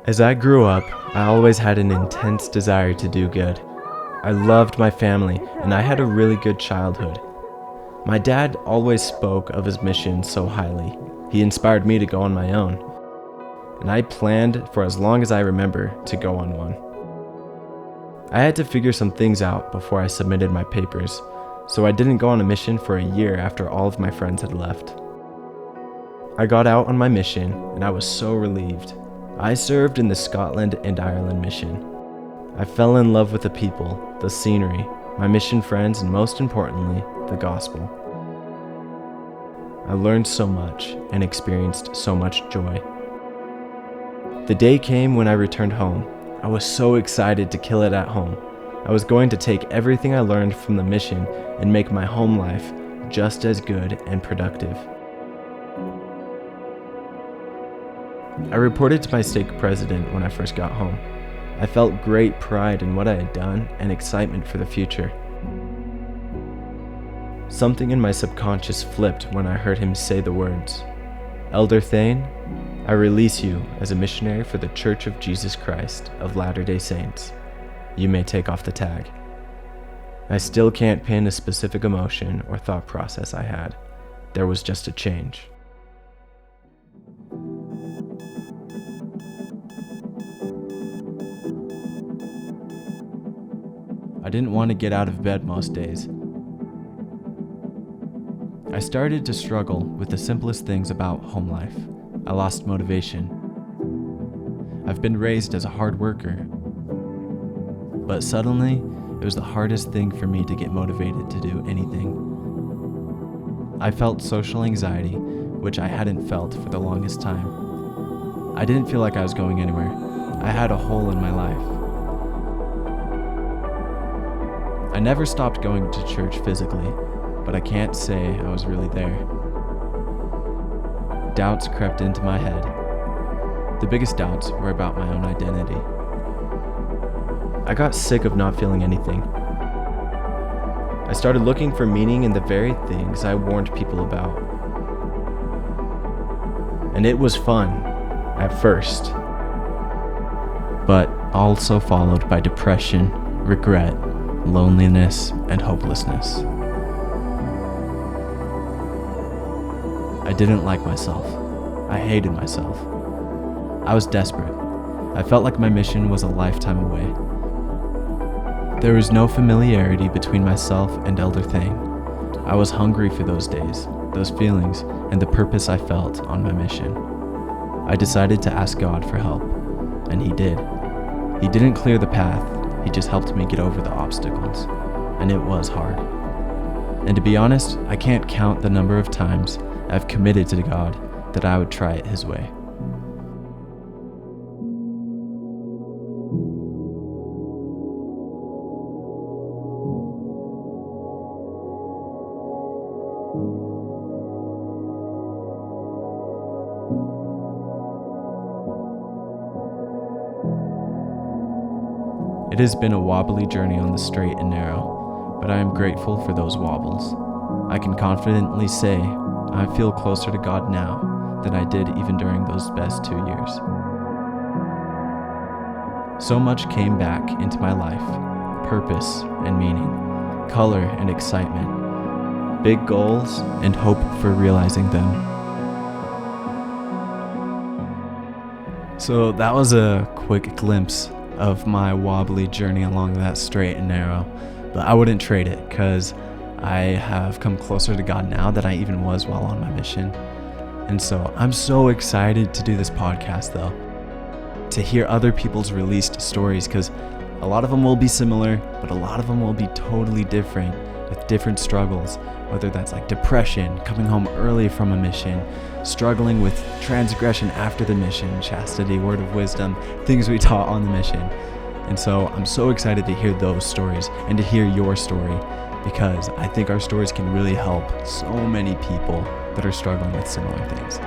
As I grew up, I always had an intense desire to do good. I loved my family, and I had a really good childhood. My dad always spoke of his mission so highly. He inspired me to go on my own, and I planned for as long as I remember to go on one. I had to figure some things out before I submitted my papers, so I didn't go on a mission for a year after all of my friends had left. I got out on my mission, and I was so relieved. I served in the Scotland and Ireland mission. I fell in love with the people, the scenery, my mission friends, and most importantly, the gospel. I learned so much and experienced so much joy. The day came when I returned home. I was so excited to kill it at home. I was going to take everything I learned from the mission and make my home life just as good and productive. I reported to my stake president when I first got home. I felt great pride in what I had done and excitement for the future. Something in my subconscious flipped when I heard him say the words, "Elder Thane, I release you as a missionary for the Church of Jesus Christ of Latter-day Saints. You may take off the tag." I still can't pin a specific emotion or thought process I had. There was just a change. I didn't want to get out of bed most days. I started to struggle with the simplest things about home life. I lost motivation. I've been raised as a hard worker, but suddenly it was the hardest thing for me to get motivated to do anything. I felt social anxiety, which I hadn't felt for the longest time. I didn't feel like I was going anywhere. I had a hole in my life. I never stopped going to church physically, but I can't say I was really there. Doubts crept into my head. The biggest doubts were about my own identity. I got sick of not feeling anything. I started looking for meaning in the very things I warned people about. And it was fun, at first, but also followed by depression, regret, loneliness, and hopelessness. I didn't like myself. I hated myself. I was desperate. I felt like my mission was a lifetime away. There was no familiarity between myself and Elder Thane. I was hungry for those days, those feelings, and the purpose I felt on my mission. I decided to ask God for help, and He did. He didn't clear the path. He just helped me get over the obstacles, and it was hard. And to be honest, I can't count the number of times I've committed to God that I would try it His way. It has been a wobbly journey on the straight and narrow, but I am grateful for those wobbles. I can confidently say I feel closer to God now than I did even during those best 2 years. So much came back into my life: purpose and meaning, color and excitement, big goals and hope for realizing them. So that was a quick glimpse of my wobbly journey along that straight and narrow, but I wouldn't trade it because I have come closer to God now than I even was while on my mission. And so I'm so excited to do this podcast though, to hear other people's released stories, because a lot of them will be similar, but a lot of them will be totally different with different struggles, whether that's like depression, coming home early from a mission, struggling with transgression after the mission, chastity, word of wisdom, things we taught on the mission. And so I'm so excited to hear those stories and to hear your story, because I think our stories can really help so many people that are struggling with similar things.